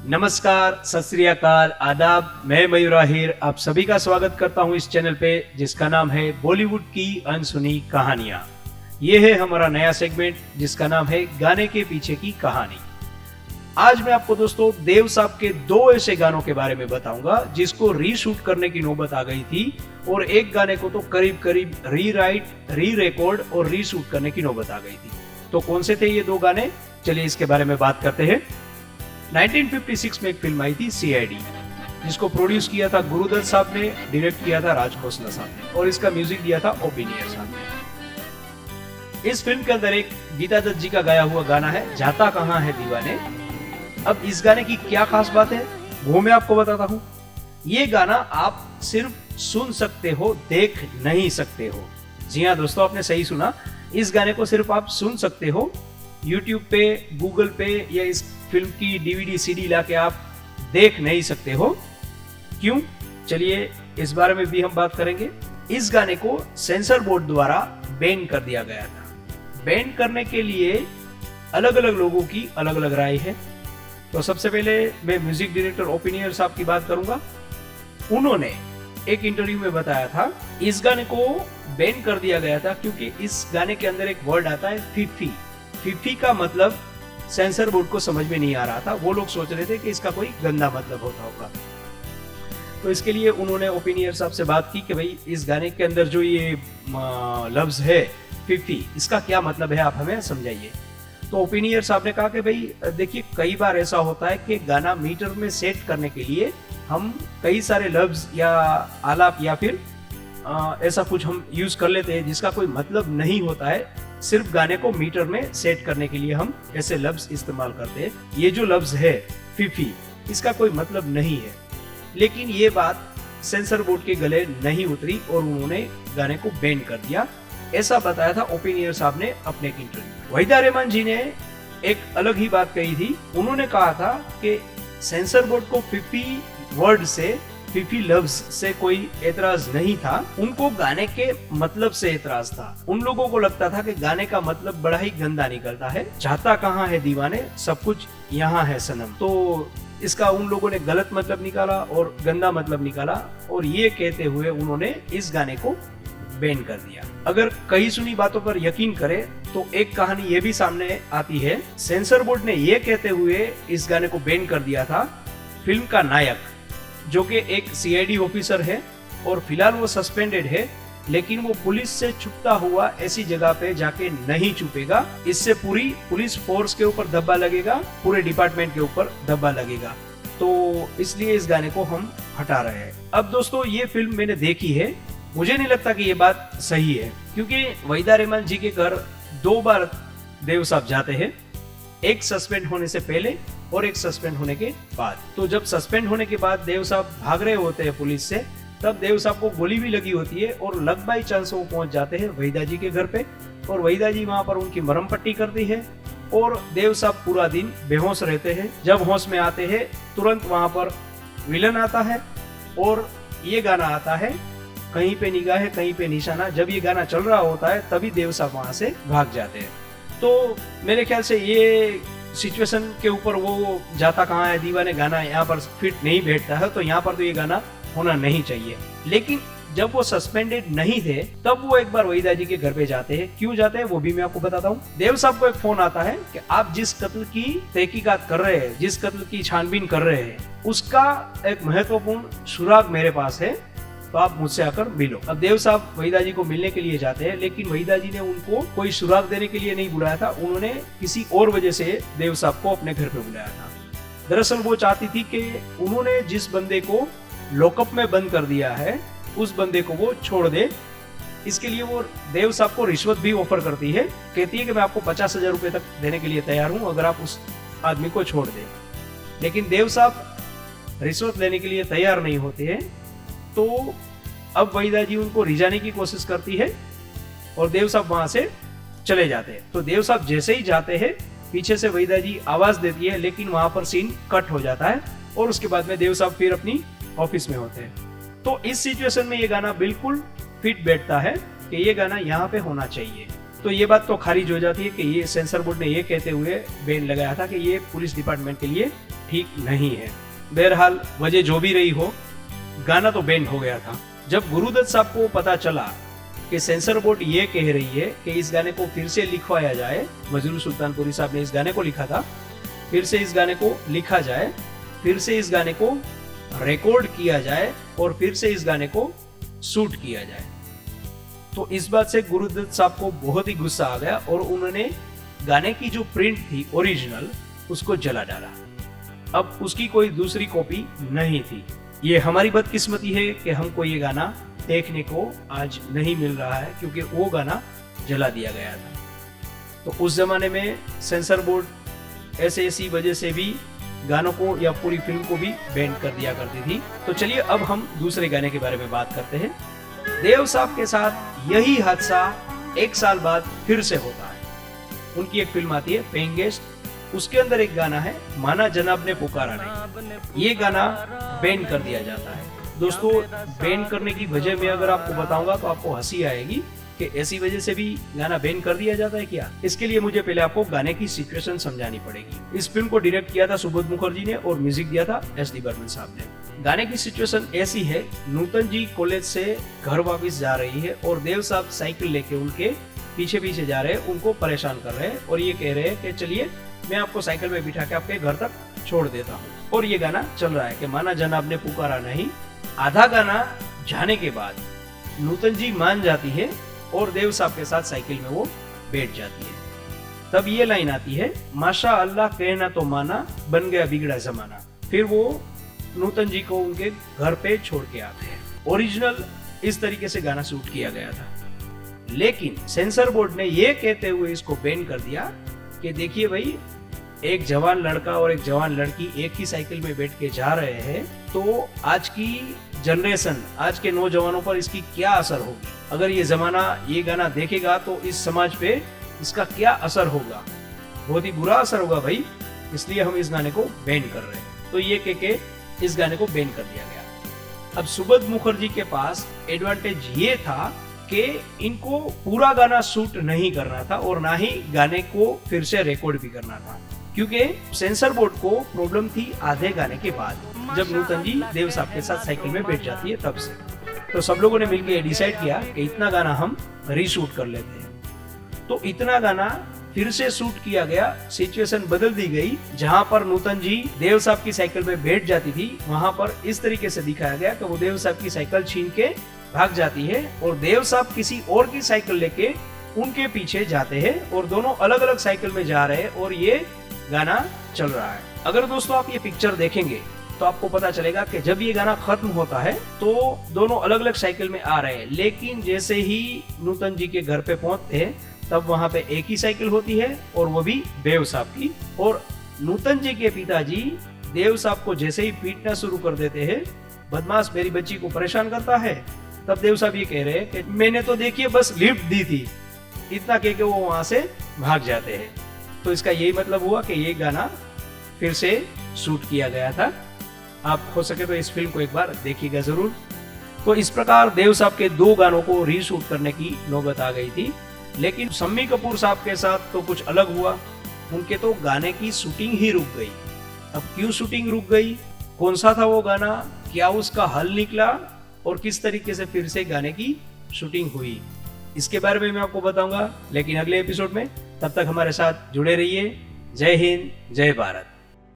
नमस्कार, सत श्री अकाल, आदाब। मैं मयूर आहिर आप सभी का स्वागत करता हूं इस चैनल पे जिसका नाम है बॉलीवुड की अनसुनी कहानियां। ये है हमारा नया सेगमेंट जिसका नाम है गाने के पीछे की कहानी। आज मैं आपको दोस्तों देव साहब के दो ऐसे गानों के बारे में बताऊंगा जिसको रीशूट करने की नौबत आ गई थी और एक गाने को तो करीब करीब रीराइट, री रिकॉर्ड और रीशूट करने की नौबत आ गई थी। तो कौन से थे ये दो गाने, चलिए इसके बारे में बात करते हैं। 1956 में एक फिल्म आई थी सीआईडी, जिसको प्रोड्यूस किया था गुरुदत्त साहब ने, डायरेक्ट किया था राज खोसला साहब ने और इसका म्यूजिक दिया था ओ.पी. नैयर साहब ने। इस फिल्म के अंदर एक गीता दत्त जी का गाया हुआ गाना है जाता कहां है दीवाने। अब इस गाने की क्या खास बात है वो मैं आपको बताता हूं। ये गाना आप सिर्फ सुन सकते हो, देख नहीं सकते हो। जी हाँ दोस्तों, आपने सही सुना, इस गाने को सिर्फ आप सुन सकते हो। YouTube पे, गूगल पे या इस फिल्म की डीवीडी सीडी लाके आप देख नहीं सकते हो। क्यों? चलिए इस बारे में भी हम बात करेंगे। इस गाने को सेंसर बोर्ड द्वारा बैन कर दिया गया था। बैन करने के लिए अलग अलग लोगों की अलग अलग राय है। तो सबसे पहले मैं म्यूजिक डायरेक्टर ओ.पी. नैयर साहब की बात करूंगा। उन्होंने एक इंटरव्यू में बताया था इस गाने को बैन कर दिया गया था क्योंकि इस गाने के अंदर एक वर्ड आता है फिफी। फिफी का मतलब सेंसर बोर्ड को समझ में नहीं आ रहा था। वो लोग सोच रहे थे कि इसका कोई गंदा मतलब होता होगा। तो इसके लिए उन्होंने ओ.पी. नैयर साहब से बात की कि भाई इस गाने के अंदर जो ये लफ्ज है फिफी, इसका क्या मतलब है, आप हमें समझाइए। तो ओ.पी. नैयर साहब ने कहा कि भाई देखिए, कई बार ऐसा होता है कि गाना मीटर में सेट करने के लिए हम कई सारे लफ्ज या आलाप या फिर ऐसा कुछ हम यूज कर लेते हैं जिसका कोई मतलब नहीं होता है। सिर्फ गाने को मीटर में सेट करने के लिए हम ऐसे लफ्ज इस्तेमाल करते हैं। ये जो लफ्ज है फिफी, इसका कोई मतलब नहीं है। लेकिन ये बात सेंसर बोर्ड के गले नहीं उतरी और उन्होंने गाने को बैन कर दिया। ऐसा बताया था ओ.पी. नैयर साहब ने अपने एक इंटरव्यू। वहीदा रहमान जी ने एक अलग ही बात कही थी। उन्होंने कहा था कि सेंसर बोर्ड को फिफी वर्ड से, फिफी लफ्ज से कोई एतराज नहीं था, उनको गाने के मतलब से एतराज था। उन लोगों को लगता था कि गाने का मतलब बड़ा ही गंदा निकलता है, जाता कहां है दीवाने, सब कुछ यहाँ है सनम। तो इसका उन लोगों ने गलत मतलब निकाला और गंदा मतलब निकाला और ये कहते हुए उन्होंने इस गाने को बैन कर दिया। अगर कई सुनी बातों पर यकीन करें तो एक कहानी ये भी सामने आती है। सेंसर बोर्ड ने ये कहते हुए इस गाने को बैन कर दिया था, फिल्म का नायक जो कि एक सीआईडी ऑफिसर है और फिलहाल वो सस्पेंडेड है, लेकिन वो पुलिस से छुपता हुआ ऐसी जगह पे जाके नहीं छुपेगा। इससे पूरी पुलिस फोर्स के ऊपर धब्बा लगेगा, पूरे डिपार्टमेंट के ऊपर धब्बा लगेगा। तो इसलिए इस गाने को हम हटा रहे हैं। अब दोस्तों, ये फिल्म मैंने देखी है, मुझे नहीं लगता कि ये बात सही है, क्योंकि वहीदा रहमान जी के घर दो बार देव साहब जाते हैं, एक सस्पेंड होने से पहले और एक सस्पेंड होने के बाद। तो जब सस्पेंड होने के बाद देव साहब भाग रहे होते हैं पुलिस से, तब देव साहब को गोली भी लगी होती है और लक बाई चांस वो पहुंच जाते हैं वहीदा जी के घर पे और वहीदा जी वहां पर उनकी मरहम पट्टी करती है और देव साहब पूरा दिन बेहोश रहते हैं। जब होश में आते हैं तुरंत वहां पर विलन आता है और ये गाना आता है, कहीं पे निगाह कहीं पे निशाना। जब ये गाना चल रहा होता है तभी देव साहब वहां से भाग जाते हैं। तो मेरे ख्याल से ये सिचुएशन के ऊपर वो जाता कहां है दीवाने गाना यहाँ पर फिट नहीं बैठता है, तो यहाँ पर तो ये गाना होना नहीं चाहिए। लेकिन जब वो सस्पेंडेड नहीं थे तब वो एक बार वहीदा जी के घर पे जाते हैं। क्यों जाते हैं वो भी मैं आपको बताता हूँ। देव साहब को एक फोन आता है कि आप जिस कत्ल की तहकीकात कर रहे हैं, जिस कत्ल की छानबीन कर रहे हैं, उसका एक महत्वपूर्ण सुराग मेरे पास है, तो आप मुझसे आकर मिलो। अब देव साहब वहीदा जी को मिलने के लिए जाते हैं, लेकिन वहीदा जी ने उनको कोई सुराग देने के लिए नहीं बुलाया था, उन्होंने किसी और वजह से देव साहब को अपने घर पे बुलाया था। दरअसल वो चाहती थी कि उन्होंने जिस बंदे को लॉकअप में बंद कर दिया है उस बंदे को वो छोड़ दे। इसके लिए वो देव साहब को रिश्वत भी ऑफर करती है, कहती है कि मैं आपको 50,000 रुपए तक देने के लिए तैयार हूं अगर आप उस आदमी को छोड़ दें। लेकिन देव साहब रिश्वत लेने के लिए तैयार नहीं होते हैं। तो अब वहीदा जी उनको रिझाने की कोशिश करती है और देव साहब वहां से चले जाते हैं। तो देव साहब जैसे ही जाते हैं पीछे से वहीदा जी आवाज देती है, लेकिन वहां पर सीन कट हो जाता है और उसके बाद में देव साहब फिर अपनी ऑफिस में होते हैं। तो इस सिचुएशन में ये गाना बिल्कुल फिट बैठता है कि ये गाना यहाँ पे होना चाहिए। तो ये बात तो खारिज हो जाती है कि ये सेंसर बोर्ड ने ये कहते हुए बैन लगाया था कि ये पुलिस डिपार्टमेंट के लिए ठीक नहीं है। बहरहाल वजह जो भी रही हो, गाना तो बैन हो गया था। जब गुरुदत्त साहब को पता चला कि सेंसर बोर्ड ये कह रही है कि इस गाने को फिर से लिखवाया जाए, मजरूर सुल्तानपुरी साहब ने इस गाने को लिखा था, फिर से इस गाने को लिखा जाए, फिर से इस गाने को रिकॉर्ड किया जाए और फिर से इस गाने को शूट किया जाए, तो इस बात से गुरुदत्त साहब को बहुत ही गुस्सा आ गया और उन्होंने गाने की जो प्रिंट थी ओरिजिनल, उसको जला डाला। अब उसकी कोई दूसरी कॉपी नहीं थी। ये हमारी बदकिस्मती है कि हमको ये गाना देखने को आज नहीं मिल रहा है, क्योंकि वो गाना जला दिया गया था। तो उस जमाने में सेंसर बोर्ड ऐसी वजह से भी गानों को या पूरी फिल्म को भी बैन कर दिया करती थी। तो चलिए अब हम दूसरे गाने के बारे में बात करते हैं। देव साहब के साथ यही हादसा 1 साल बाद फिर से होता है। उनकी एक फिल्म आती है पेइंग गेस्ट, उसके अंदर एक गाना है माना जनाब ने पुकारा नहीं। ये गाना बैन कर दिया जाता है। दोस्तों, बैन करने की वजह मैं अगर आपको बताऊंगा तो आपको हंसी आएगी कि ऐसी वजह से भी गाना बैन कर दिया जाता है क्या। इसके लिए मुझे पहले आपको गाने की सिचुएशन समझानी पड़ेगी। इस फिल्म को डायरेक्ट किया था सुबोध मुखर्जी ने और म्यूजिक दिया था एस डी बर्मन साहब ने। गाने की सिचुएशन ऐसी है, नूतन जी कॉलेज से घर वापस जा रही है और देव साहब साइकिल लेके उनके पीछे पीछे जा रहे हैं, उनको परेशान कर रहे हैं और ये कह रहे हैं कि चलिए मैं आपको साइकिल में बिठा के आपके घर तक छोड़ देता हूँ। और ये गाना चल रहा है कि माना जनाब ने पुकारा नहीं। आधा गाना जाने के बाद नूतन जी मान जाती है और देव साहब के साथ साइकिल में वो बैठ जाती है। तब ये लाइन आती है, माशा अल्लाह कहना तो माना, बन गया बिगड़ा जमाना। फिर वो नूतन जी को उनके घर पे छोड़ के आते हैं। ओरिजिनल इस तरीके से गाना शूट किया गया था, लेकिन सेंसर बोर्ड ने ये कहते हुए इसको बैन कर दिया कि देखिए भाई, एक जवान लड़का और एक जवान लड़की एक ही साइकिल में बैठ के जा रहे हैं, तो आज की जनरेशन, आज के नौजवानों पर इसकी क्या असर होगी। अगर ये जमाना ये गाना देखेगा तो इस समाज पे इसका क्या असर होगा, बहुत ही बुरा असर होगा भाई। इसलिए हम इस गाने को बैन कर रहे हैं। तो ये कह के इस गाने को बैन कर दिया गया। अब सुबोध मुखर्जी के पास एडवांटेज ये था कि इनको पूरा गाना शूट नहीं करना था और ना ही गाने को फिर से रिकॉर्ड भी करना था, क्योंकि सेंसर बोर्ड को प्रॉब्लम थी आधे गाने के बाद, जब नूतन जी देव साहब के साथ साइकिल में बैठ जाती है तब से। तो सब लोगों ने मिलकर डिसाइड किया कि इतना गाना हम रीशूट कर लेते हैं। तो इतना गाना फिर से शूट किया गया, सिचुएशन बदल दी गई। जहां पर नूतन जी देव साहब की साइकिल में बैठ जाती थी, वहां पर इस तरीके से दिखाया गया कि वो देव साहब की साइकिल छीन के भाग जाती है और देव साहब किसी और की साइकिल लेके उनके पीछे जाते हैं और दोनों अलग अलग साइकिल में जा रहे हैं और ये गाना चल रहा है। अगर दोस्तों आप ये पिक्चर देखेंगे तो आपको पता चलेगा कि जब ये गाना खत्म होता है तो दोनों अलग अलग साइकिल में आ रहे हैं, लेकिन जैसे ही नूतन जी के घर पे पहुंचते हैं तब वहां पे एक ही साइकिल होती है और वो भी देव साहब की। और नूतन जी के पिताजी देव साहब को जैसे ही पीटना शुरू कर देते हैं, बदमाश मेरी बच्ची को परेशान करता है, तब देव साहब ये कह रहे हैं कि मैंने तो देखिए बस लिफ्ट दी थी, इतना कह के वो वहां से भाग जाते हैं। तो इसका यही मतलब हुआ कि ये गाना फिर से शूट किया गया था। आप हो सके तो इस फिल्म को एक बार देखिएगा जरूर। तो इस प्रकार देव साहब के 2 गानों को रीशूट करने की नौबत आ गई थी, लेकिन शम्मी कपूर साहब के साथ तो कुछ अलग हुआ। उनके तो गाने की शूटिंग ही रुक गई। अब क्यों शूटिंग रुक गई, कौन सा था वो गाना, क्या उसका हल निकला और किस तरीके से फिर से गाने की शूटिंग हुई, इसके बारे में मैं आपको बताऊंगा, लेकिन अगले एपिसोड में। तब तक हमारे साथ जुड़े रहिए। जय हिंद, जय भारत।